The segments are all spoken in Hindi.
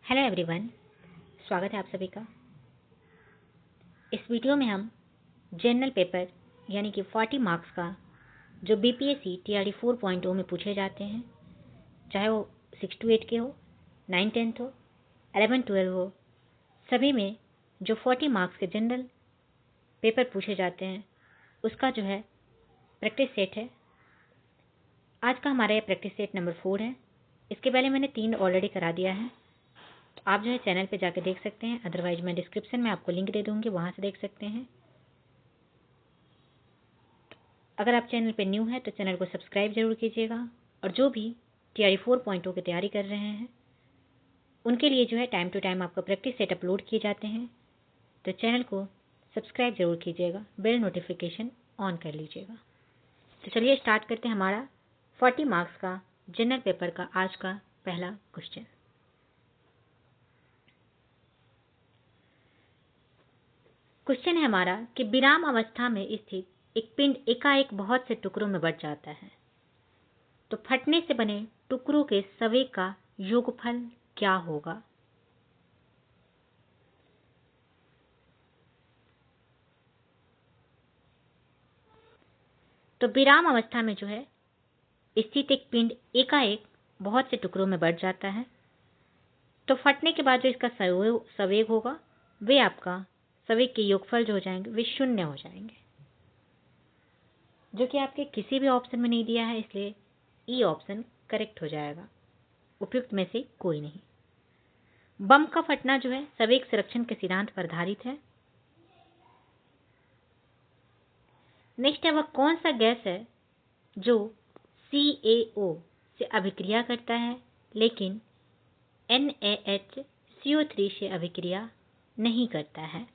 हेलो एवरीवन, स्वागत है आप सभी का। इस वीडियो में हम जनरल पेपर यानी कि 40 मार्क्स का जो बीपीएससी टीआरडी 4.0 में पूछे जाते हैं, चाहे वो 6 to 8 के हो, 9 10th हो, 11 12 हो, सभी में जो 40 मार्क्स के जनरल पेपर पूछे जाते हैं उसका जो है प्रैक्टिस सेट है। आज का हमारा ये प्रैक्टिस सेट नंबर 4 है। इसके पहले मैंने 3 ऑलरेडी करा दिया है, तो आप जो है चैनल पे जाके देख सकते हैं, अदरवाइज मैं डिस्क्रिप्शन में आपको लिंक दे दूंगी, वहां से देख सकते हैं। अगर आप चैनल पे न्यू है तो चैनल को सब्सक्राइब जरूर कीजिएगा, और जो भी टीआरडी 4.0 की तैयारी कर रहे हैं उनके लिए जो है टाइम टू टाइम आपको प्रैक्टिस सेट अपलोड किए जाते हैं, तो चैनल को सब्सक्राइब जरूर कीजिएगा, बेल नोटिफिकेशन ऑन कर लीजिएगा। तो चलिए स्टार्ट करते हैं हमारा 40 मार्क्स का जनरल पेपर का आज का पहला क्वेश्चन। क्वेश्चन है हमारा कि विराम अवस्था में स्थित एक पिंड एकाएक बहुत से टुकड़ों में बंट जाता है, तो फटने से बने टुकड़ों के संवेग का योगफल क्या होगा? तो विराम अवस्था में जो है स्थित एक पिंड एकाएक बहुत से टुकड़ों में बंट जाता है, तो फटने के बाद जो इसका संवेग होगा वे आपका संवेग के योगफल जो हो जाएंगे वे 0 हो जाएंगे, जो कि आपके किसी भी ऑप्शन में नहीं दिया है, इसलिए ई ऑप्शन करेक्ट हो जाएगा, उपयुक्त में से कोई नहीं। बम का फटना जो है संवेग संरक्षण के सिद्धांत पर आधारित है। नेक्स्ट है वह कौन सा गैस है जो CaO से अभिक्रिया करता है लेकिन NaHCO3 से अभिक्रिया नहीं करता है?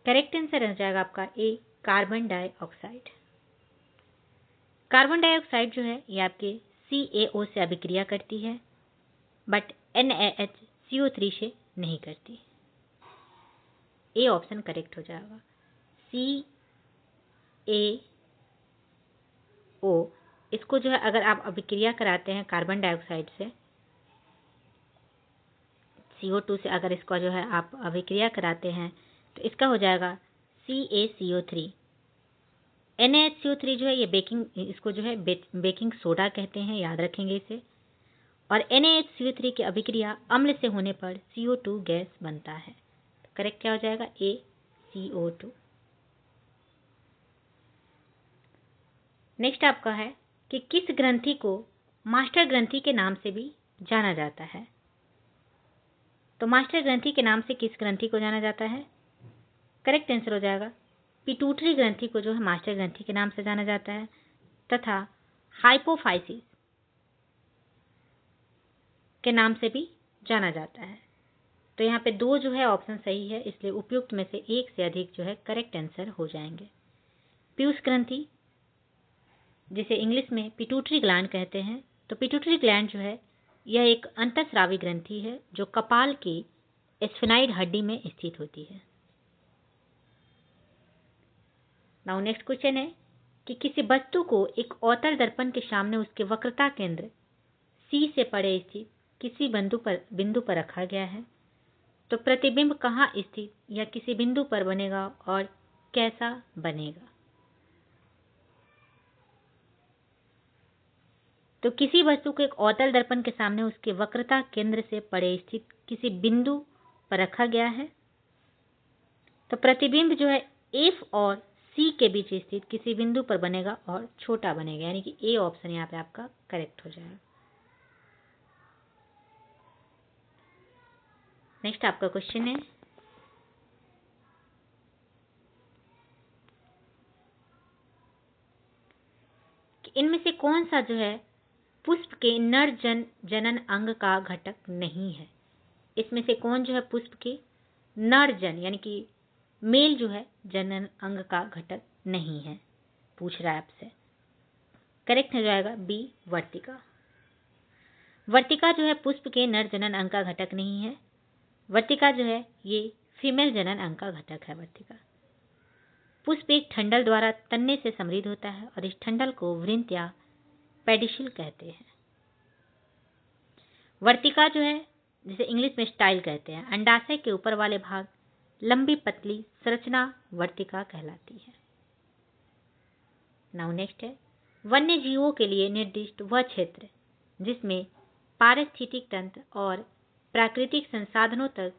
करेक्ट आंसर हो जाएगा आपका ए, कार्बन डाइऑक्साइड। कार्बन डाइऑक्साइड जो है ये आपके CaO से अभिक्रिया करती है बट NaHCO3 से नहीं करती। ए ऑप्शन करेक्ट हो जाएगा। CaO इसको जो है अगर आप अभिक्रिया कराते हैं कार्बन डाइऑक्साइड से, CO2 से अगर इसको जो है आप अभिक्रिया कराते हैं तो इसका हो जाएगा CaCO3। NaHCO3 जो है ये इसको जो है बेकिंग सोडा कहते हैं, याद रखेंगे इसे। और NaHCO3 की अभिक्रिया अम्ल से होने पर CO2 गैस बनता है। तो करेक्ट क्या हो जाएगा? ए, CO2। नेक्स्ट आपका है कि किस ग्रंथि को मास्टर ग्रंथि के नाम से भी जाना जाता है? तो मास्टर ग्रंथि के नाम से किस ग्रंथि को जाना जाता है? करेक्ट आंसर हो जाएगा पिट्यूटरी ग्रंथि को जो है मास्टर ग्रंथि के नाम से जाना जाता है, तथा हाइपोफाइसिस के नाम से भी जाना जाता है। तो यहाँ पे 2 जो है ऑप्शन सही है, इसलिए उपयुक्त में से एक से अधिक जो है करेक्ट आंसर हो जाएंगे। पीयूष ग्रंथि जिसे इंग्लिश में पिट्यूटरी ग्लैंड कहते हैं, तो पिट्यूटरी ग्लैंड जो है यह एक अंतःस्रावी ग्रंथि है जो कपाल की स्फेनाइड हड्डी में स्थित होती है। नाउ नेक्स्ट क्वेश्चन है कि किसी वस्तु को एक अवतल दर्पण के सामने उसके वक्रता केंद्र C से परे स्थित किसी बिंदु पर रखा गया है, तो प्रतिबिंब कहाँ स्थित या किसी बिंदु पर बनेगा और कैसा बनेगा? तो किसी वस्तु को एक अवतल दर्पण के सामने उसके वक्रता केंद्र से परे स्थित किसी बिंदु पर रखा गया है, तो प्रतिबिंब जो है F और C के बीच स्थित किसी बिंदु पर बनेगा और छोटा बनेगा, यानी कि ए ऑप्शन यहाँ पे आपका करेक्ट हो जाएगा। नेक्स्ट आपका क्वेश्चन है कि इनमें से कौन सा जो है पुष्प के नर जनन अंग का घटक नहीं है? इसमें से कौन जो है पुष्प के नर यानी कि मेल जो है जनन अंग का घटक नहीं है, पूछ रहा है आपसे। करेक्ट हो जाएगा बी, वर्तिका। वर्तिका जो है पुष्प के नर जनन अंग का घटक नहीं है। वर्तिका जो है ये फीमेल जनन अंग का घटक है। वर्तिका पुष्प एक ठंडल द्वारा तनने से समृद्ध होता है और इस ठंडल को वृंत या पेडिशिल कहते हैं। वर्तिका जो है, जिसे इंग्लिश में स्टाइल कहते हैं, अंडाशय के ऊपर वाले भाग लंबी पतली संरचना वर्तिका कहलाती है। नाउ नेक्स्ट है वन्य जीवों के लिए निर्दिष्ट वह क्षेत्र जिसमें पारिस्थितिक तंत्र और प्राकृतिक संसाधनों तक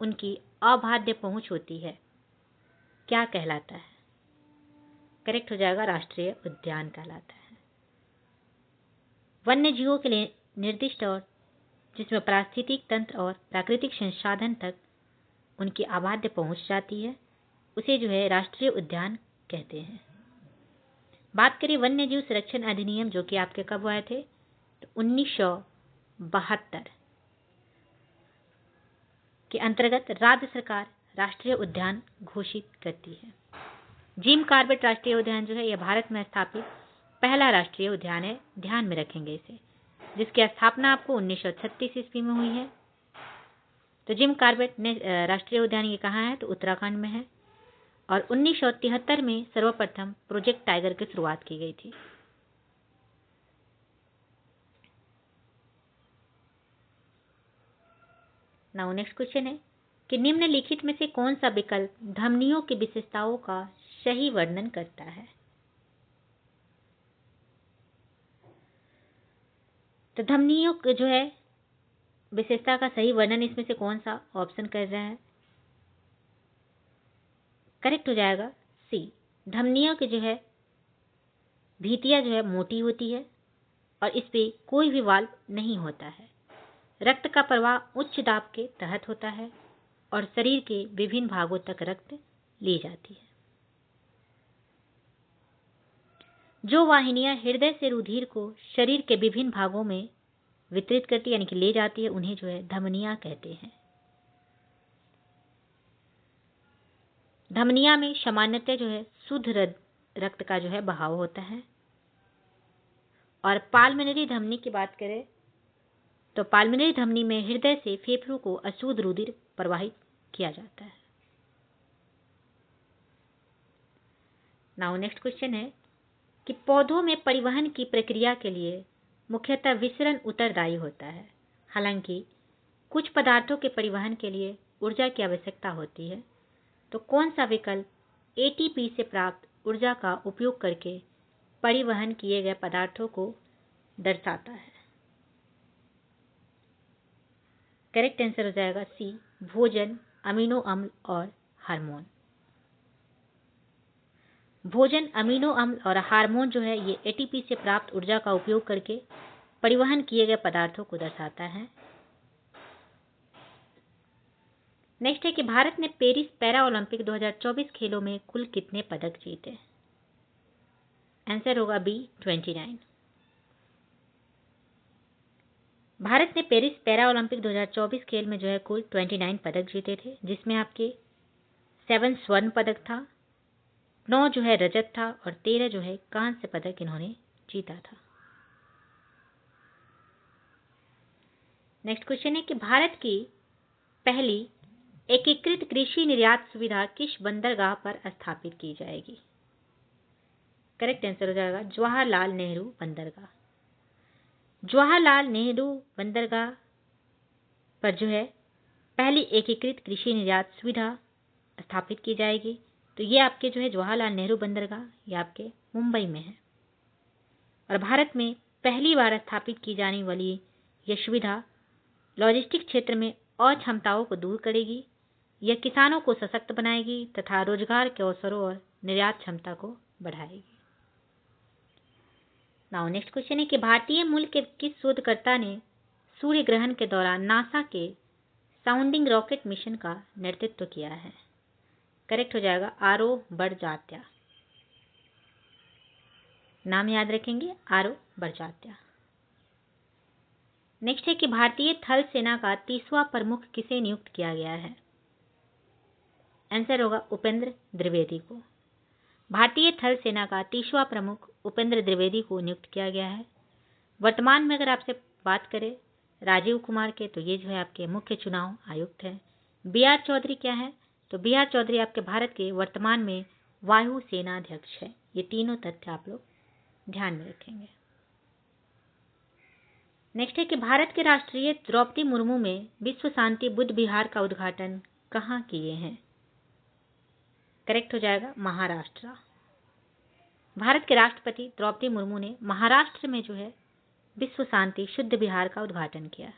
उनकी अबाध्य पहुंच होती है, क्या कहलाता है? करेक्ट हो जाएगा, राष्ट्रीय उद्यान कहलाता है। वन्य जीवों के लिए निर्दिष्ट और जिसमें पारिस्थितिक तंत्र और प्राकृतिक संसाधन तक उनकी अबाध्य पहुंच जाती है, उसे जो है राष्ट्रीय उद्यान कहते हैं। बात करें वन्य जीव संरक्षण अधिनियम, जो कि आपके कब आए थे, तो 1972 के अंतर्गत राज्य सरकार राष्ट्रीय उद्यान घोषित करती है। जिम कॉर्बेट राष्ट्रीय उद्यान जो है यह भारत में स्थापित पहला राष्ट्रीय उद्यान है, ध्यान में रखेंगे इसे, जिसकी स्थापना आपको 1936 ईस्वी में हुई है। तो जिम कॉर्बेट राष्ट्रीय उद्यान ये कहाँ है, तो उत्तराखंड में है, और 1973 में सर्वप्रथम प्रोजेक्ट टाइगर की शुरुआत की गई थी। नाउ नेक्स्ट क्वेश्चन है कि निम्नलिखित में से कौन सा विकल्प धमनियों की विशेषताओं का सही वर्णन करता है? तो धमनियों के जो है विशेषता का सही वर्णन इसमें से कौन सा ऑप्शन कर रहा है? करेक्ट हो जाएगा सी। धमनियों की जो है भितियां जो है मोटी होती है और इस पे कोई भी वाल्व नहीं होता है। रक्त का प्रवाह उच्च दाब के तहत होता है और शरीर के विभिन्न भागों तक रक्त ली जाती है। जो वाहिनियां हृदय से रुधिर को शरीर के विभिन्न भागों में वितरित करती यानी कि ले जाती है, उन्हें जो है धमनियां कहते हैं। धमनियां में सामान्यतः जो है शुद्ध रक्त का जो है बहाव होता है। और पाल्मिनरी धमनी की बात करें तो पाल्मिनरी धमनी में हृदय से फेफड़ों को अशुद्ध रुधिर प्रवाहित किया जाता है। नाउ नेक्स्ट क्वेश्चन है कि पौधों में परिवहन की प्रक्रिया के लिए मुख्यतः विसरण उत्तरदायी होता है। हालांकि कुछ पदार्थों के परिवहन के लिए ऊर्जा की आवश्यकता होती है, तो कौन सा विकल्प एटीपी से प्राप्त ऊर्जा का उपयोग करके परिवहन किए गए पदार्थों को दर्शाता है? करेक्ट आंसर हो जाएगा सी, भोजन, अमीनो अम्ल और हार्मोन। भोजन, अमीनो अम्ल और हार्मोन जो है ये एटीपी से प्राप्त ऊर्जा का उपयोग करके परिवहन किए गए पदार्थों को दर्शाता है। नेक्स्ट है कि भारत ने पेरिस पैरा ओलंपिक 2024 खेलों में कुल कितने पदक जीते? आंसर होगा बी, 29। भारत ने पेरिस पैरा ओलंपिक 2024 खेल में जो है कुल 29 पदक जीते थे, जिसमें आपके 7 स्वर्ण पदक था, 9 जो है रजत था और 13 जो है कांस्य पदक इन्होंने जीता था। नेक्स्ट क्वेश्चन है कि भारत की पहली एकीकृत कृषि निर्यात सुविधा किस बंदरगाह पर स्थापित की जाएगी? करेक्ट आंसर हो जाएगा जवाहरलाल नेहरू बंदरगाह। जवाहरलाल नेहरू बंदरगाह पर जो है पहली एकीकृत कृषि निर्यात सुविधा स्थापित की जाएगी। तो ये आपके जो है जवाहरलाल नेहरू बंदरगाह ये आपके मुंबई में है और भारत में पहली बार स्थापित की जाने वाली यह सुविधा लॉजिस्टिक क्षेत्र में अक्षमताओं को दूर करेगी। यह किसानों को सशक्त बनाएगी तथा रोजगार के अवसरों और निर्यात क्षमता को बढ़ाएगी। नाउ नेक्स्ट क्वेश्चन है कि भारतीय मूल के किस शोधकर्ता ने सूर्य ग्रहण के दौरान नासा के साउंडिंग रॉकेट मिशन का नेतृत्व किया है? करेक्ट हो जाएगा आरो बड़जात्या। नाम याद रखेंगे, आरो बड़जात्या। नेक्स्ट है कि भारतीय थल सेना का 30वां प्रमुख किसे नियुक्त किया गया है? आंसर होगा उपेंद्र द्विवेदी को। भारतीय थल सेना का 30वां प्रमुख उपेंद्र द्विवेदी को नियुक्त किया गया है। वर्तमान में अगर आपसे बात करें राजीव कुमार के, तो ये जो है आपके मुख्य चुनाव आयुक्त हैं। बी.आर. चौधरी क्या है? तो बी.आर. चौधरी आपके भारत के वर्तमान में वायु सेनाध्यक्ष है। ये तीनों तथ्य आप लोग ध्यान में रखेंगे। नेक्स्ट है कि भारत के राष्ट्रीय द्रौपदी मुर्मू में विश्व शांति बुद्ध विहार का उद्घाटन कहाँ किए हैं? करेक्ट हो जाएगा महाराष्ट्र। भारत के राष्ट्रपति द्रौपदी मुर्मू ने महाराष्ट्र में जो है विश्व शांति शुद्ध विहार का उद्घाटन किया।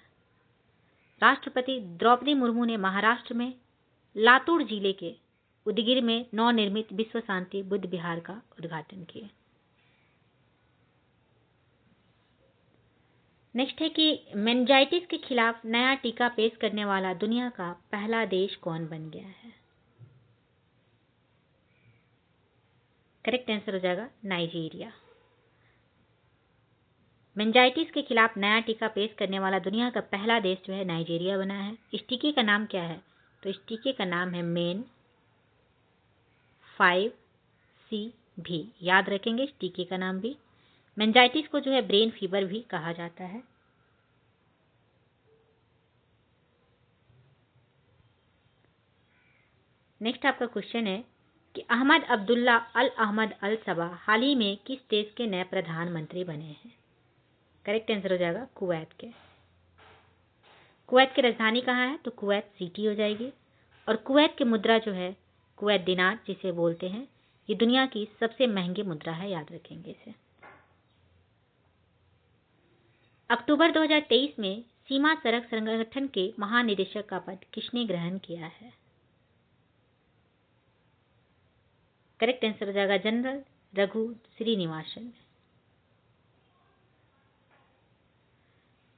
राष्ट्रपति द्रौपदी मुर्मू ने महाराष्ट्र में लातूर जिले के उदगीर में नवनिर्मित विश्व शांति बुद्ध विहार का उद्घाटन किया। नेक्स्ट है कि मेनिंजाइटिस के खिलाफ नया टीका पेश करने वाला दुनिया का पहला देश कौन बन गया है? करेक्ट आंसर हो जाएगा नाइजीरिया। मेनिंजाइटिस के खिलाफ नया टीका पेश करने वाला दुनिया का पहला देश जो है नाइजीरिया बना है। इस टीके का नाम क्या है? तो इस टीके का नाम है मेन 5C भी। याद रखेंगे इस टीके का नाम भी। मेनिंजाइटिस को जो है ब्रेन फीवर भी कहा जाता है। नेक्स्ट आपका क्वेश्चन है कि अहमद अब्दुल्ला अल अहमद अल सबा हाल ही में किस देश के नए प्रधानमंत्री बने हैं? करेक्ट आंसर हो जाएगा कुवैत के। कुवैत की राजधानी कहाँ है? तो कुवैत सिटी हो जाएगी। और कुवैत की मुद्रा जो है कुवैत दिनार जिसे बोलते हैं, ये दुनिया की सबसे महंगी मुद्रा है। याद रखेंगे इसे। अक्टूबर 2023 में सीमा सड़क संगठन के महानिदेशक का पद किसने ग्रहण किया है? करेक्ट आंसर हो जाएगा जनरल रघु श्रीनिवासन।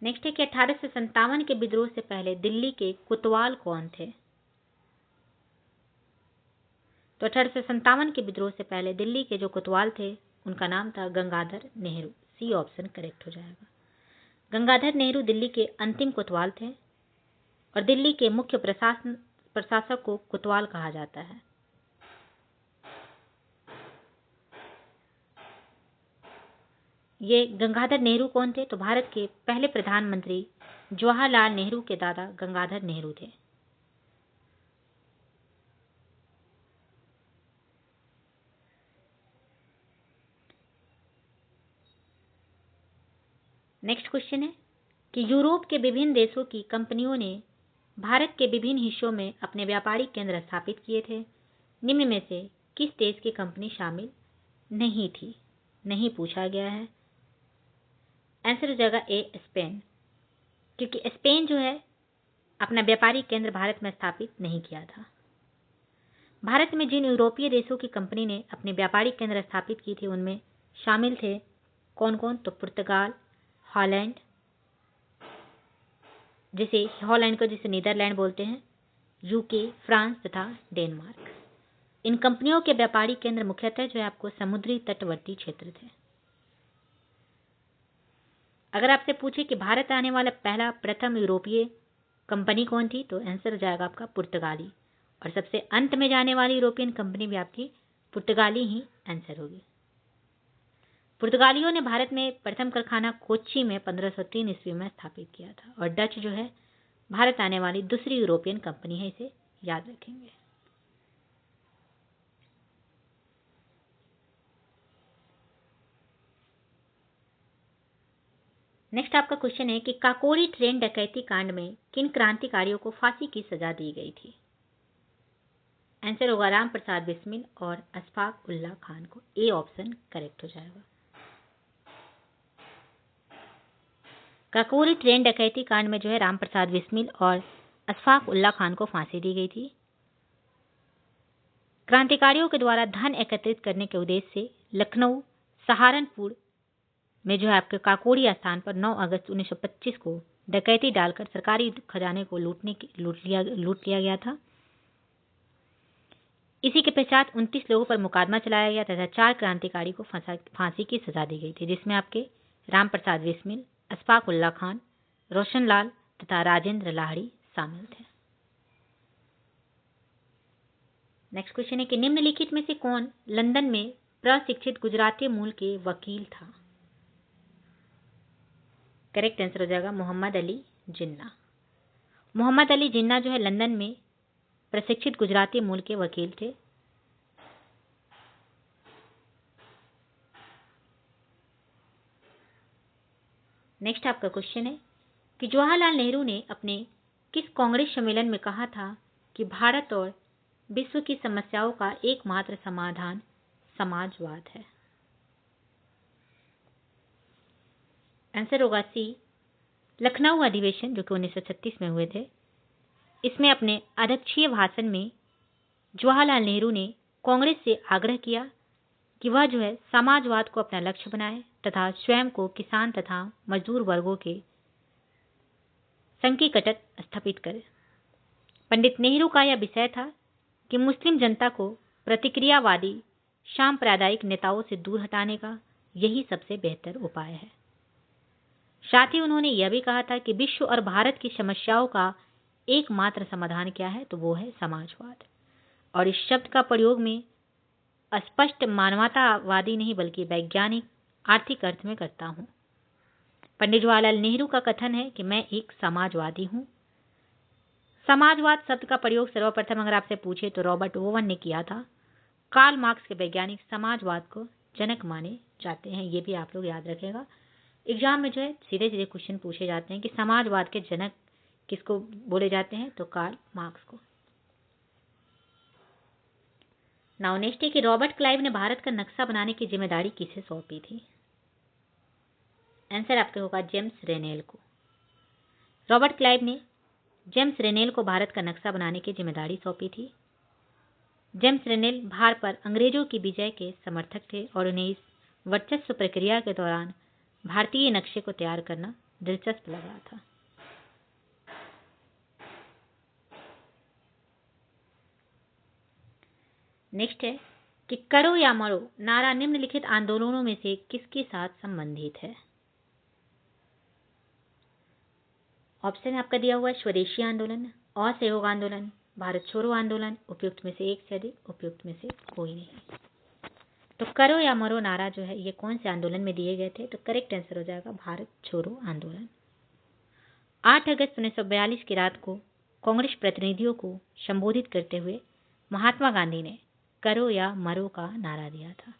नेक्स्ट है कि 1857 के विद्रोह से पहले दिल्ली के कोतवाल कौन थे? तो 1857 के विद्रोह से पहले दिल्ली के जो कोतवाल थे उनका नाम था Gangadhar Nehru. C option correct हो जाएगा। गंगाधर नेहरू दिल्ली के अंतिम कोतवाल थे और दिल्ली के मुख्य प्रशासक को कोतवाल कहा जाता है। ये गंगाधर नेहरू कौन थे? तो भारत के पहले प्रधानमंत्री जवाहरलाल नेहरू के दादा गंगाधर नेहरू थे। नेक्स्ट क्वेश्चन है कि यूरोप के विभिन्न देशों की कंपनियों ने भारत के विभिन्न हिस्सों में अपने व्यापारिक केंद्र स्थापित किए थे। निम्न में से किस देश की कंपनी शामिल नहीं थी? नहीं पूछा गया है। आंसर हो जाएगा ए स्पेन, क्योंकि स्पेन जो है अपना व्यापारिक केंद्र भारत में स्थापित नहीं किया था। भारत में जिन यूरोपीय देशों की कंपनी ने अपने व्यापारिक केंद्र स्थापित की थी उनमें शामिल थे कौन कौन? तो पुर्तगाल, हॉलैंड, जिसे नीदरलैंड बोलते हैं, यूके, फ्रांस तथा डेनमार्क। इन कंपनियों के व्यापारिक केंद्र मुख्यतः जो है आपको समुद्री तटवर्ती क्षेत्र थे। अगर आपसे पूछे कि भारत आने वाला पहला प्रथम यूरोपीय कंपनी कौन थी, तो आंसर हो जाएगा आपका पुर्तगाली। और सबसे अंत में जाने वाली यूरोपियन कंपनी भी आपकी पुर्तगाली ही आंसर होगी। पुर्तगालियों ने भारत में प्रथम कारखाना कोच्चि में 1503 ईस्वी में स्थापित किया था। और डच जो है भारत आने वाली दूसरी यूरोपियन कंपनी है, इसे याद रखेंगे। नेक्स्ट आपका क्वेश्चन है कि काकोरी ट्रेन डकैती कांड में किन क्रांतिकारियों को फांसी की सजा दी गई थी? आंसर होगा राम प्रसाद बिस्मिल और अशफाक उल्लाह खान को। ए ऑप्शन करेक्ट हो जाएगा। काकोरी ट्रेन डकैती कांड में जो है राम प्रसाद बिस्मिल और अशफाक उल्लाह खान को फांसी दी गई थी। क्रांतिकारियों के द्वारा धन एकत्रित करने के उद्देश्य से लखनऊ, सहारनपुर में जो है आपके काकोरी स्थान पर 9 अगस्त 1925 को डकैती डालकर सरकारी खजाने को लूट लिया गया था। इसी के पश्चात 29 लोगों पर मुकदमा चलाया गया तथा 4 क्रांतिकारी को फांसी की सजा दी गई थी, जिसमें आपके राम प्रसाद बिस्मिल, अशफाक उल्लाह खान, रोशन लाल तथा राजेंद्र लाहिड़ी शामिल थे। नेक्स्ट क्वेश्चन है कि निम्नलिखित में से कौन लंदन में प्रशिक्षित गुजराती मूल के वकील था? करेक्ट आंसर हो जाएगा मोहम्मद अली जिन्ना। मोहम्मद अली जिन्ना जो है लंदन में प्रशिक्षित गुजराती मूल के वकील थे। नेक्स्ट आपका क्वेश्चन है कि जवाहरलाल नेहरू ने अपने किस कांग्रेस सम्मेलन में कहा था कि भारत और विश्व की समस्याओं का एकमात्र समाधान समाजवाद है? आंसर होगा सी, लखनऊ अधिवेशन जो कि 1936 में हुए थे। इसमें अपने अध्यक्षीय भाषण में जवाहरलाल नेहरू ने कांग्रेस से आग्रह किया कि वह जो है समाजवाद को अपना लक्ष्य बनाए तथा स्वयं को किसान तथा मजदूर वर्गों के संघ की कटक स्थापित करे। पंडित नेहरू का यह विषय था कि मुस्लिम जनता को प्रतिक्रियावादी सांप्रदायिक नेताओं से दूर हटाने का यही सबसे बेहतर उपाय है। साथ ही उन्होंने यह भी कहा था कि विश्व और भारत की समस्याओं का एकमात्र समाधान क्या है, तो वो है समाजवाद। और इस शब्द का प्रयोग में स्पष्ट मानवतावादी नहीं बल्कि वैज्ञानिक आर्थिक अर्थ में करता हूं। पंडित जवाहरलाल नेहरू का कथन है कि मैं एक समाजवादी हूं। समाजवाद शब्द का प्रयोग सर्वप्रथम अगर आपसे पूछे तो रॉबर्ट ओवन ने किया था। कार्ल मार्क्स के वैज्ञानिक समाजवाद को जनक माने जाते हैं। ये भी आप लोग याद रखेगा। एग्जाम में जो है सीधे सीधे क्वेश्चन पूछे जाते हैं कि समाजवाद के जनक किसको बोले जाते हैं, तो कार्ल मार्क्स को। नाउ नेक्स्ट है कि रॉबर्ट क्लाइव ने भारत का नक्शा बनाने की जिम्मेदारी किसे सौंपी थी? आंसर आपके होगा जेम्स रेनेल को। रॉबर्ट क्लाइव ने जेम्स रेनेल को भारत का नक्शा बनाने की जिम्मेदारी सौंपी थी। जेम्स रेनेल भारत पर अंग्रेजों की विजय के समर्थक थे और उन्हें इस वर्चस्व प्रक्रिया के दौरान भारतीय नक्शे को तैयार करना दिलचस्प लग रहा था। नेक्स्ट है कि करो या मरो नारा निम्नलिखित आंदोलनों में से किसके साथ संबंधित है? ऑप्शन आपका दिया हुआ है स्वदेशी आंदोलन, असहयोग आंदोलन, भारत छोड़ो आंदोलन, उपयुक्त में से एक से अधिक, उपयुक्त में से कोई नहीं। तो करो या मरो नारा जो है ये कौन से आंदोलन में दिए गए थे? तो करेक्ट आंसर हो जाएगा भारत छोड़ो आंदोलन। 8 अगस्त 1942 की रात को कांग्रेस प्रतिनिधियों को संबोधित करते हुए महात्मा गांधी ने करो या मरो का नारा दिया था।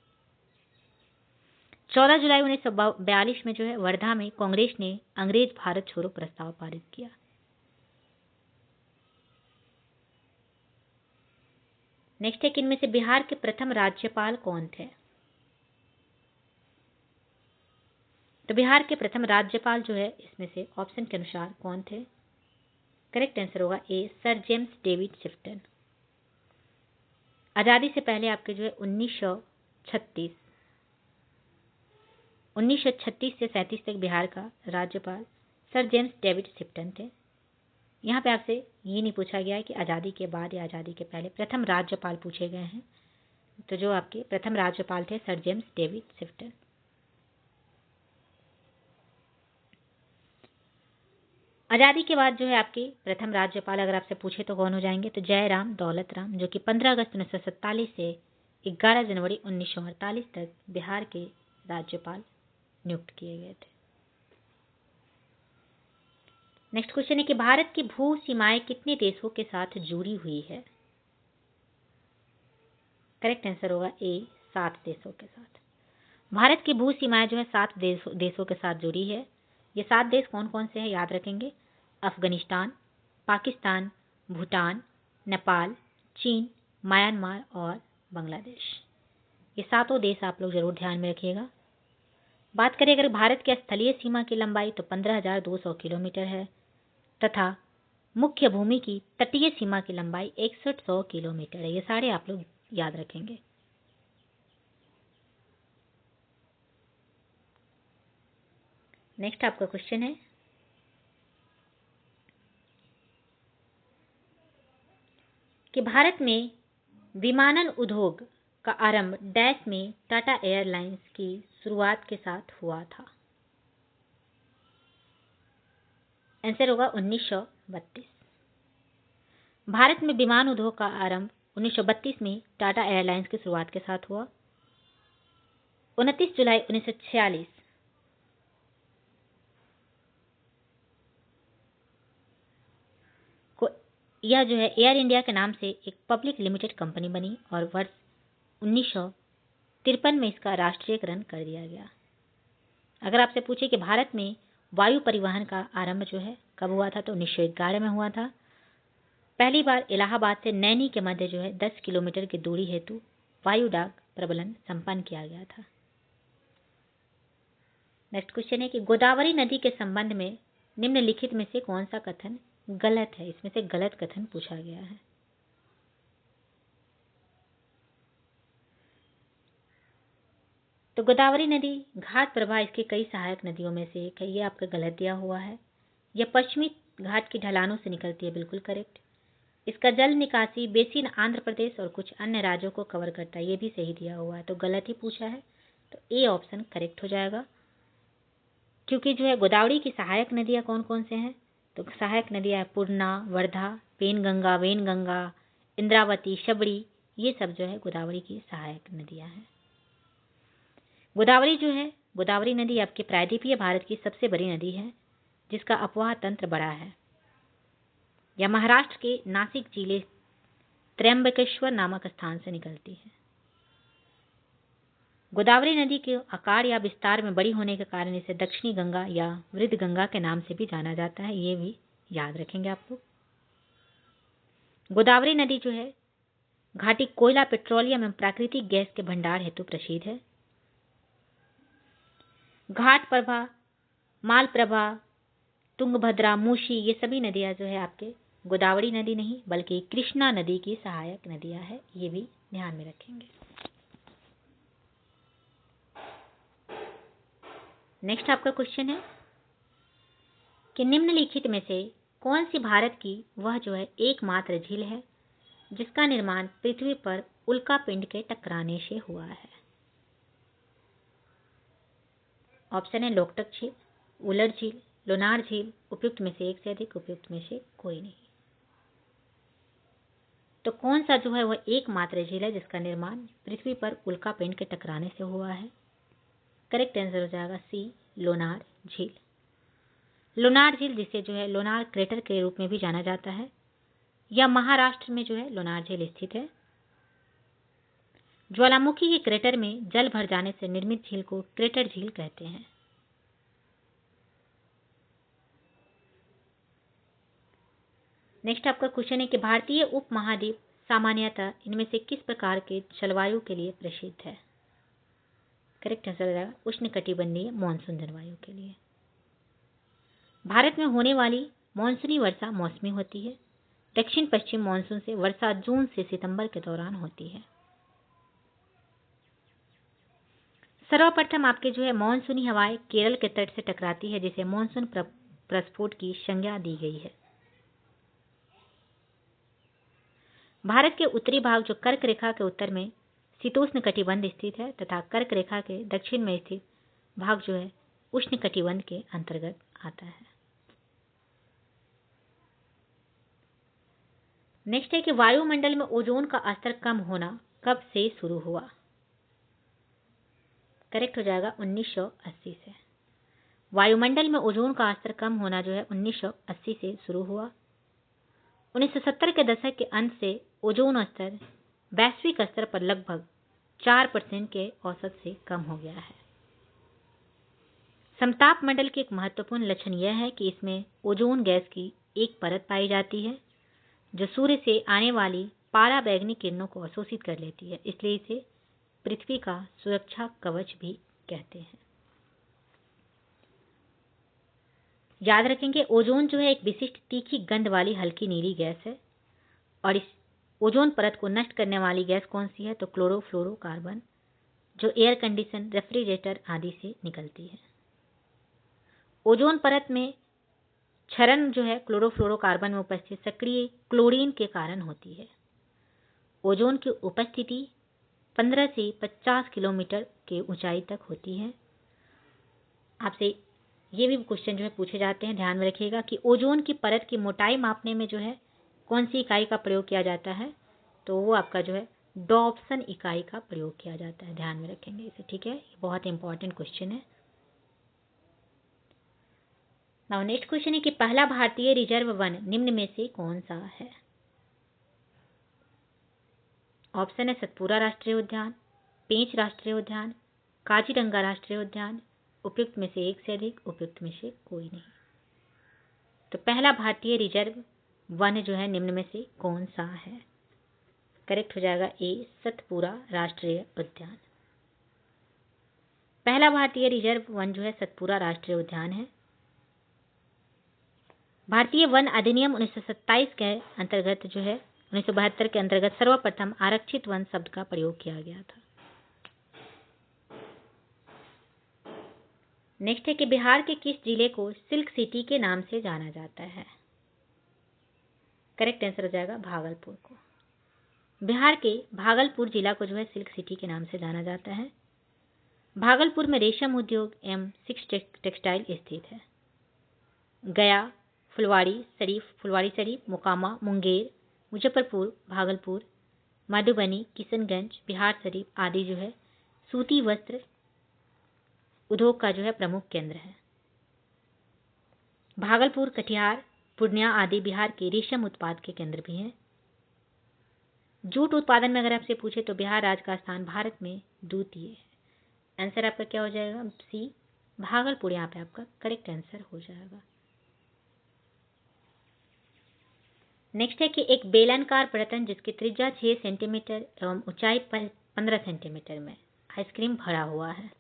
14 जुलाई 1942 में जो है वर्धा में कांग्रेस ने अंग्रेज भारत छोड़ो प्रस्ताव पारित किया। नेक्स्ट है कि इनमें से बिहार के प्रथम राज्यपाल कौन थे? तो बिहार के प्रथम राज्यपाल जो है इसमें से ऑप्शन के अनुसार कौन थे? करेक्ट आंसर होगा ए, सर जेम्स डेविड शिफ्टन। आजादी से पहले आपके जो है 1936 से 37 तक बिहार का राज्यपाल सर जेम्स डेविड शिफ्टन थे। यहाँ पे आपसे ये नहीं पूछा गया है कि आज़ादी के बाद या आज़ादी के पहले, प्रथम राज्यपाल पूछे गए हैं। तो जो आपके प्रथम राज्यपाल थे सर जेम्स डेविड शिफ्टन। आज़ादी के बाद जो है आपके प्रथम राज्यपाल अगर आपसे पूछे तो कौन हो जाएंगे? तो जयराम दौलत राम, जो कि 15 अगस्त 1947 से 11 जनवरी 1948 तक बिहार के राज्यपाल नियुक्त किए गए थे। नेक्स्ट क्वेश्चन है कि भारत की भू सीमाएं कितने देशों के साथ जुड़ी हुई है? करेक्ट आंसर होगा ए, 7 देशों के साथ। भारत की भू सीमाएं जो है 7 देशों के साथ जुड़ी है। ये 7 देश कौन कौन से हैं याद रखेंगे? अफगानिस्तान, पाकिस्तान, भूटान, नेपाल, चीन, म्यांमार और बांग्लादेश। ये 7 देश आप लोग जरूर ध्यान में रखिएगा। बात करें अगर भारत की स्थलीय सीमा की लंबाई तो 15,200 किलोमीटर है तथा मुख्य भूमि की तटीय सीमा की लंबाई 6100 किलोमीटर है। ये सारे आप लोग याद रखेंगे। नेक्स्ट आपका क्वेश्चन है कि भारत में विमानन उद्योग का आरंभ डैश में टाटा एयरलाइंस की शुरुआत के साथ हुआ था? आंसर होगा 1932। भारत में विमान उद्योग का आरंभ 1932 में टाटा एयरलाइंस की शुरुआत के साथ हुआ। 29 जुलाई 1946 को यह जो है एयर इंडिया के नाम से एक पब्लिक लिमिटेड कंपनी बनी और वर्ष 1953 में इसका राष्ट्रीयकरण कर दिया गया। अगर आपसे पूछे कि भारत में वायु परिवहन का आरंभ जो है कब हुआ था? तो 1911 में हुआ था। पहली बार इलाहाबाद से नैनी के मध्य जो है 10 किलोमीटर की दूरी हेतु वायु डाक प्रबलन संपन्न किया गया था। नेक्स्ट क्वेश्चन है कि गोदावरी नदी के संबंध में निम्नलिखित में से कौन सा कथन गलत है? इसमें से गलत कथन पूछा गया है। तो गोदावरी नदी घाट प्रवाह इसकी कई सहायक नदियों में से एक है, ये आपका गलत दिया हुआ है। यह पश्चिमी घाट की ढलानों से निकलती है, बिल्कुल करेक्ट। इसका जल निकासी बेसिन आंध्र प्रदेश और कुछ अन्य राज्यों को कवर करता है, ये भी सही दिया हुआ है। तो गलत ही पूछा है, तो ए ऑप्शन करेक्ट हो जाएगा। क्योंकि जो है गोदावरी की सहायक नदियाँ कौन कौन से हैं? तो सहायक नदियाँ पूर्णा, वर्धा, पेनगंगा, वेनगंगा, इंद्रावती, शबरी, ये सब जो है गोदावरी की सहायक नदियाँ हैं। गोदावरी जो है, गोदावरी नदी आपके प्रायद्वीपीय भारत की सबसे बड़ी नदी है जिसका अपवाह तंत्र बड़ा है। यह महाराष्ट्र के नासिक जिले त्र्यंबकेश्वर नामक स्थान से निकलती है। गोदावरी नदी के आकार या विस्तार में बड़ी होने के कारण इसे दक्षिणी गंगा या वृद्ध गंगा के नाम से भी जाना जाता है, ये भी याद रखेंगे आप लोग। गोदावरी नदी जो है घाटी कोयला, पेट्रोलियम एवं प्राकृतिक गैस के भंडार हेतु प्रसिद्ध है। घाट प्रभा, मालप्रभा, तुंगभद्रा, मूशी, ये सभी नदियां जो है आपके गोदावरी नदी नहीं बल्कि कृष्णा नदी की सहायक नदियां हैं, ये भी ध्यान में रखेंगे। नेक्स्ट आपका क्वेश्चन है कि निम्नलिखित में से कौन सी भारत की वह जो है एकमात्र झील है जिसका निर्माण पृथ्वी पर उल्कापिंड के टकराने से हुआ है? ऑप्शन है लोकटक झील, उलर झील, लोनार झील, उपयुक्त में से एक से अधिक, उपयुक्त में से कोई नहीं। तो कौन सा जो है वह एकमात्र झील है जिसका निर्माण पृथ्वी पर उल्कापिंड के टकराने से हुआ है? करेक्ट आंसर हो जाएगा सी, लोनार झील। लोनार झील जिसे जो है लोनार क्रेटर के रूप में भी जाना जाता है, यह महाराष्ट्र में जो है लोनार झील स्थित है। ज्वालामुखी के क्रेटर में जल भर जाने से निर्मित झील को क्रेटर झील कहते हैं। नेक्स्ट आपका क्वेश्चन है कि भारतीय उपमहाद्वीप सामान्यतः इनमें से किस प्रकार के जलवायु के लिए प्रसिद्ध है? करेक्ट आंसर हो जाएगा उष्णकटिबंधीय मानसून जलवायु के लिए। भारत में होने वाली मानसूनी वर्षा मौसमी होती है। दक्षिण पश्चिम मानसून से वर्षा जून से सितंबर के दौरान होती है। सर्वप्रथम आपके जो है मानसूनी हवाएं केरल के तट से टकराती है जिसे मानसून प्रस्फोट की संज्ञा दी गई है। भारत के उत्तरी भाग जो कर्क रेखा के उत्तर में शीतोष्ण कटिबंध स्थित है तथा कर्क रेखा के दक्षिण में स्थित भाग जो है उष्ण कटिबंध के अंतर्गत आता है। नेक्स्ट है कि वायुमंडल में ओजोन का स्तर कम होना कब से शुरू हुआ? करेक्ट हो जाएगा 1980 से। वायुमंडल में ओजोन का स्तर कम होना जो है 1980 से शुरू हुआ। 1970 के दशक के अंत से ओजोन स्तर वैश्विक स्तर पर लगभग 4% के औसत से कम हो गया है। समताप मंडल के एक महत्वपूर्ण लक्षण यह है कि इसमें ओजोन गैस की एक परत पाई जाती है जो सूर्य से आने वाली पराबैंगनी किरणों को अवशोषित कर लेती है, इसलिए इसे पृथ्वी का सुरक्षा कवच भी कहते हैं। याद रखेंगे ओजोन जो है एक विशिष्ट तीखी गंध वाली हल्की नीली गैस है और इस ओजोन परत को नष्ट करने वाली गैस कौन सी है? तो क्लोरोफ्लोरोकार्बन, जो एयर कंडीशन, रेफ्रिजरेटर आदि से निकलती है। ओजोन परत में क्षरण जो है क्लोरोफ्लोरोकार्बन में उपस्थित सक्रिय क्लोरीन के कारण होती है। ओजोन की उपस्थिति 15 से 50 किलोमीटर के ऊंचाई तक होती है। आपसे ये भी क्वेश्चन जो है पूछे जाते हैं, ध्यान में रखिएगा कि ओजोन की परत की मोटाई मापने में जो है कौन सी इकाई का प्रयोग किया जाता है? तो वो आपका जो है डॉप्सन इकाई का प्रयोग किया जाता है, ध्यान में रखेंगे इसे, ठीक है। बहुत इंपॉर्टेंट क्वेश्चन है। नाउ नेक्स्ट क्वेश्चन है कि पहला भारतीय रिजर्व वन निम्न में से कौन सा है? ऑप्शन है सतपुरा राष्ट्रीय उद्यान, पेंच राष्ट्रीय उद्यान, काजीरंगा राष्ट्रीय उद्यान, उपयुक्त में से एक से अधिक, उपयुक्त में से कोई नहीं। तो पहला भारतीय रिजर्व वन जो है निम्न में से कौन सा है? करेक्ट हो जाएगा ए, सतपुरा राष्ट्रीय उद्यान। पहला भारतीय रिजर्व वन जो है सतपुरा राष्ट्रीय उद्यान है। भारतीय वन अधिनियम 1927 के अंतर्गत जो है 1972 के अंतर्गत सर्वप्रथम आरक्षित वन शब्द का प्रयोग किया गया था। नेक्स्ट है कि बिहार के किस जिले को सिल्क सिटी के नाम से जाना जाता है? करेक्ट आंसर हो जाएगा भागलपुर को। बिहार के भागलपुर जिला को जो है सिल्क सिटी के नाम से जाना जाता है। भागलपुर में रेशम उद्योग एवं 6 टेक्सटाइल स्थित है। गया, फुलवाड़ी शरीफ, मोकामा, मुंगेर, मुजफ्फरपुर, भागलपुर, मधुबनी, किशनगंज, बिहार शरीफ आदि जो है सूती वस्त्र उद्योग का जो है प्रमुख केंद्र है। भागलपुर, कटिहार, पूर्णिया आदि बिहार के रेशम उत्पाद के केंद्र भी हैं। जूट उत्पादन में अगर आपसे पूछे तो बिहार राज्य का स्थान भारत में द्वितीय है। आंसर आपका क्या हो जाएगा? सी, भागलपुर यहाँ पे आपका करेक्ट आंसर हो जाएगा। नेक्स्ट है कि एक बेलनाकार बर्तन जिसकी त्रिज्या 6 सेंटीमीटर एवं ऊंचाई 15 सेंटीमीटर में आइसक्रीम भरा हुआ है।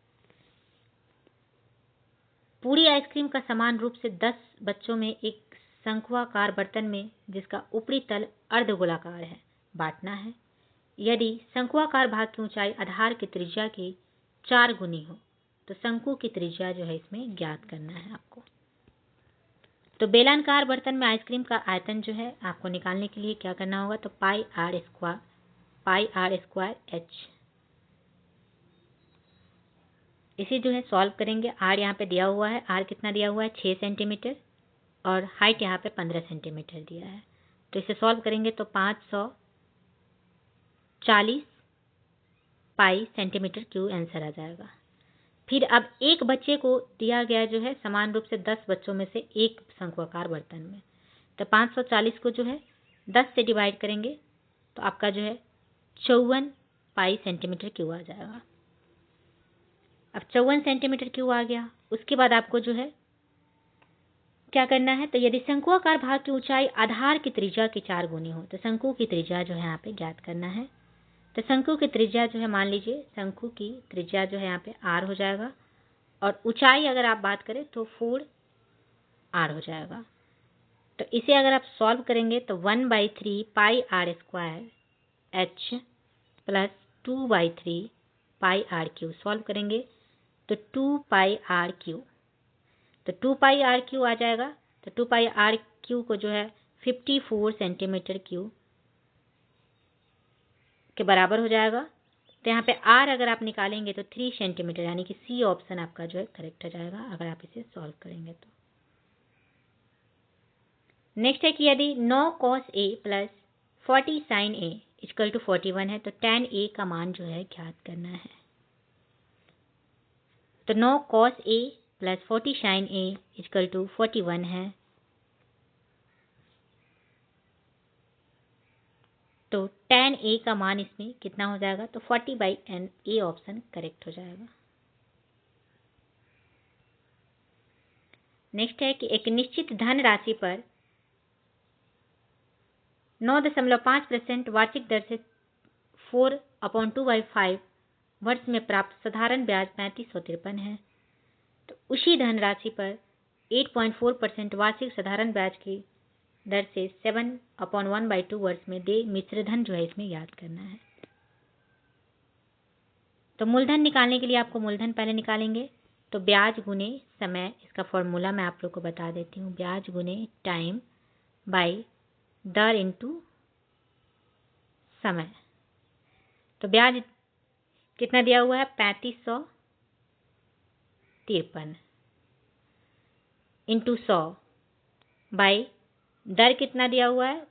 पूरी आइसक्रीम का समान रूप से 10 बच्चों में एक शंक्वाकार बर्तन में जिसका ऊपरी तल अर्धगोलाकार है बांटना है। यदि शंक्वाकार भाग की ऊंचाई आधार की त्रिज्या के 4 गुनी हो तो शंकु की त्रिज्या जो है इसमें ज्ञात करना है आपको। तो बेलनाकार बर्तन में आइसक्रीम का आयतन जो है आपको निकालने के लिए क्या करना होगा? तो पाई आर स्क्वायर एच, इसे जो है सॉल्व करेंगे। आर यहाँ पे दिया हुआ है, आर कितना दिया हुआ है? 6 सेंटीमीटर और हाइट यहाँ पे 15 सेंटीमीटर दिया है। तो इसे सॉल्व करेंगे तो 540 पाई सेंटीमीटर क्यूब आंसर आ जाएगा। फिर अब एक बच्चे को दिया गया जो है समान रूप से 10 बच्चों में से एक शंक्वाकार बर्तन में, तो 540 को जो है 10 से डिवाइड करेंगे तो आपका जो है 54 पाई सेंटीमीटर क्यूब आ जाएगा। अब 54 सेंटीमीटर क्यूब आ गया। उसके बाद आपको जो है क्या करना है? तो यदि शंक्वाकार भाग की ऊंचाई आधार की त्रिज्या की 4 गुनी हो तो शंकु की त्रिज्या जो है यहाँ पे ज्ञात करना है। तो शंकु की त्रिज्या जो है मान लीजिए शंकु की त्रिज्या जो है यहाँ पे आर हो जाएगा और ऊंचाई अगर आप बात करें तो 4r हो जाएगा। तो इसे अगर आप सॉल्व करेंगे तो 1/3 pi R square H plus 2/3 pi R cube solve करेंगे तो 2 पाई आर क्यू, तो 2 पाई आर क्यू आ जाएगा। तो 2 पाई आर क्यू को जो है 54 सेंटीमीटर क्यूब के बराबर हो जाएगा। तो यहाँ पे आर अगर आप निकालेंगे तो 3 सेंटीमीटर, यानी कि सी ऑप्शन आपका जो है करेक्ट हो जाएगा अगर आप इसे सॉल्व करेंगे तो। नेक्स्ट है कि यदि 9 cos A plus 40 sin A equal to 41 है तो tan A का मान जो है ज्ञात करना है। तो 9 cos A plus 40 sin A equal to 41 है, तो tan A का मान इसमें कितना हो जाएगा? तो 40/n, A ऑप्शन करेक्ट हो जाएगा। नेक्स्ट है कि एक निश्चित धन राशि पर 9.5% वार्षिक दर से 4/2/5 वर्ष में प्राप्त साधारण ब्याज 3553 है। तो उसी धन राशि पर 8.4% वार्षिक साधारण ब्याज की दर से 7/1/2 वर्ष में दे मिश्र धन जो है इसमें याद करना है। तो मूलधन निकालने के लिए आपको मूलधन पहले निकालेंगे तो ब्याज गुने समय, इसका फॉर्मूला मैं आप लोग को बता देती हूँ। ब्याज गुने टाइम बाय दर इंटू समय। तो ब्याज कितना दिया हुआ है? 3553 इंटू 100 बाई दर कितना दिया हुआ है?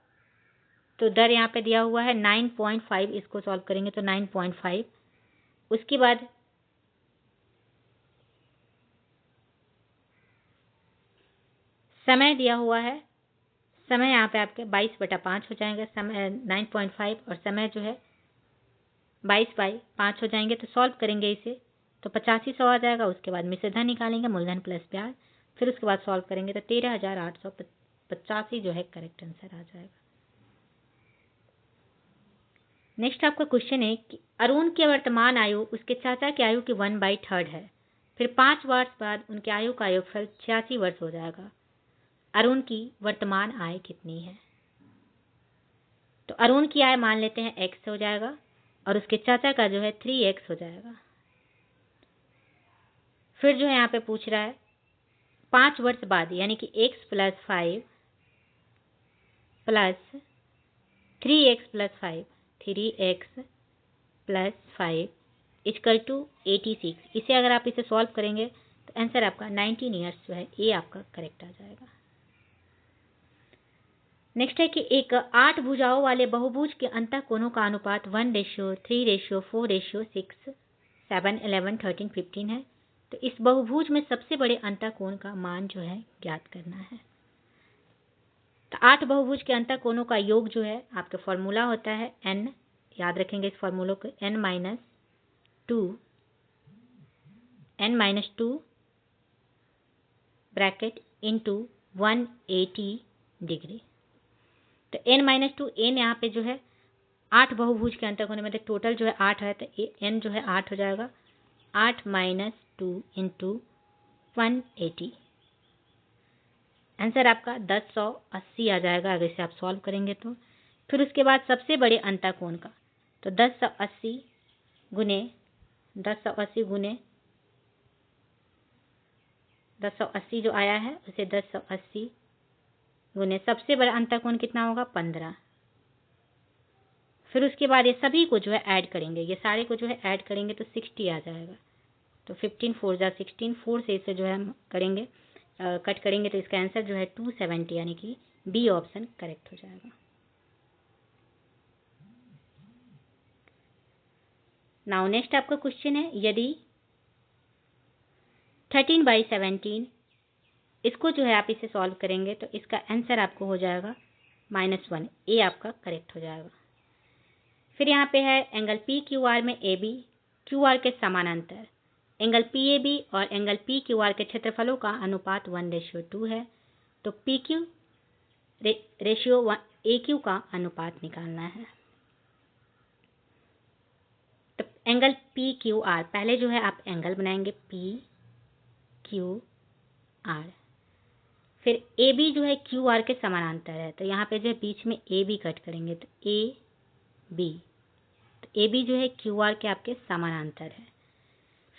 तो दर यहाँ पे दिया हुआ है 9.5, इसको सॉल्व करेंगे तो 9.5। उसके बाद समय दिया हुआ है, समय यहाँ पे आपके 22/5 हो जाएंगे। समय 9.5 और समय जो है 22/5 हो जाएंगे। तो सॉल्व करेंगे इसे तो 8500 आ जाएगा। उसके बाद मिश्र धन निकालेंगे, मूलधन प्लस ब्याज, फिर उसके बाद सॉल्व करेंगे तो 13,885 जो है करेक्ट आंसर आ जाएगा। नेक्स्ट आपका क्वेश्चन है कि अरुण की वर्तमान आयु उसके चाचा की आयु की 1/3 है, फिर 5 वर्ष बाद उनकी आयु का योगफल 86 वर्ष हो जाएगा। अरुण की वर्तमान आय कितनी है? तो अरुण की आय मान लेते हैं x हो जाएगा और उसके चाचा का जो है 3x हो जाएगा। फिर जो है यहाँ पे पूछ रहा है 5 वर्ष बाद, यानी कि x + 5 + 3x + 5, 3x + 5 = 86। इसे अगर आप इसे सॉल्व करेंगे तो आंसर आपका 19 ईयर्स जो है ये आपका करेक्ट आ जाएगा। नेक्स्ट है कि एक 8 भुजाओं वाले बहुभुज के अंतःकोणों का अनुपात 1:3:4:6, 7, 11, 13, 15 है। तो इस बहुभुज में सबसे बड़े अंतःकोण का मान जो है ज्ञात करना है। तो 8 बहुभुज के अंतःकोणों का योग जो है आपका फॉर्मूला होता है n, याद रखेंगे इस फॉर्मूले को, n-2 ब्रैकेट इंटू 180 डिग्री। तो n-2 n यहाँ पे जो है 8 बहुभुज के अंतःकोण मतलब टोटल जो है 8 है, तो n जो है 8 हो जाएगा, 8 - 2 इंटू 180। आंसर आपका 1080 आ जाएगा अगर इसे आप सॉल्व करेंगे तो। फिर उसके बाद सबसे बड़े अंतःकोण का, तो 1080 गुने 1080 जो आया है उसे 1080 गुने सबसे बड़ा अंतःकोण कितना होगा 15। फिर उसके बाद ये सभी को जो है ऐड करेंगे, ये सारे को जो है ऐड करेंगे तो 60 आ जाएगा। तो 15 4 जा 16, 4 से इसे जो है हम करेंगे कट करेंगे तो इसका आंसर जो है 270, यानी कि बी ऑप्शन करेक्ट हो जाएगा। नाउ नेक्स्ट आपका क्वेश्चन है, यदि 13/17 इसको जो है आप इसे सॉल्व करेंगे तो इसका आंसर आपको हो जाएगा -1, ए आपका करेक्ट हो जाएगा। फिर यहाँ पे है एंगल पी क्यू आर में ए बी क्यू आर के समानांतर, एंगल पी ए बी और एंगल पी क्यू आर के क्षेत्रफलों का अनुपात 1:2 है। तो P Q ratio A Q का अनुपात निकालना है। तो एंगल पी क्यू आर, पहले जो है आप एंगल बनाएंगे पी क्यू आर, फिर ए बी जो है क्यू आर के समानांतर है, तो यहाँ पे जो है बीच में ए बी कट करेंगे तो ए बी, तो ए बी जो है क्यू आर के आपके समानांतर है।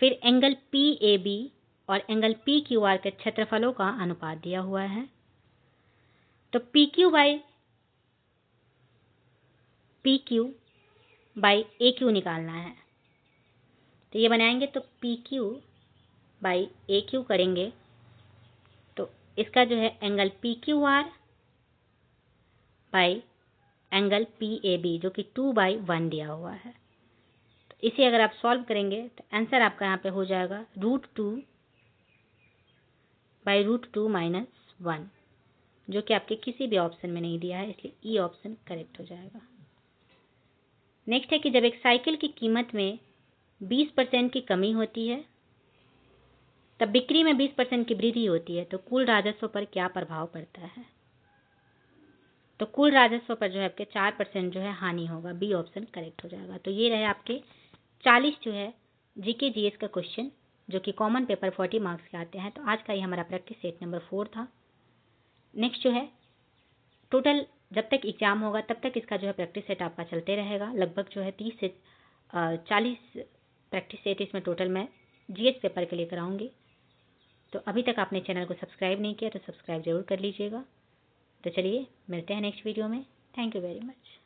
फिर एंगल पी ए बी और एंगल पी क्यू आर के क्षेत्रफलों का अनुपात दिया हुआ है। तो P Q by A Q निकालना है। तो ये बनाएंगे तो P Q by A Q करेंगे तो इसका जो है angle P Q R by angle P A B जो कि 2/1 दिया हुआ है। तो इसे अगर आप सॉल्व करेंगे तो आंसर आपका यहाँ पे हो जाएगा √2/√2 -1, जो कि आपके किसी भी ऑप्शन में नहीं दिया है, इसलिए ई ऑप्शन करेक्ट हो जाएगा। नेक्स्ट है कि जब एक साइकिल की कीमत में 20% की कमी होती है तब बिक्री में 20% की वृद्धि होती है, तो कुल राजस्व पर क्या प्रभाव पड़ता है? तो कुल राजस्व पर जो है आपके 4% जो है हानि होगा, बी ऑप्शन करेक्ट हो जाएगा। तो ये रहे आपके 40 जो है जीके जीएस का क्वेश्चन जो कि कॉमन पेपर 40 मार्क्स के आते हैं। तो आज का ये हमारा प्रैक्टिस सेट नंबर 4 था। नेक्स्ट जो है टोटल जब तक एग्जाम होगा तब तक इसका जो है प्रैक्टिस सेट आपका चलते रहेगा। लगभग जो है 30 से 40 प्रैक्टिस सेट इसमें टोटल मैं जीएस पेपर के लिए कराऊंगी। तो अभी तक आपने चैनल को सब्सक्राइब नहीं किया तो सब्सक्राइब जरूर कर लीजिएगा। तो चलिए मिलते हैं नेक्स्ट वीडियो में। Thank you very much.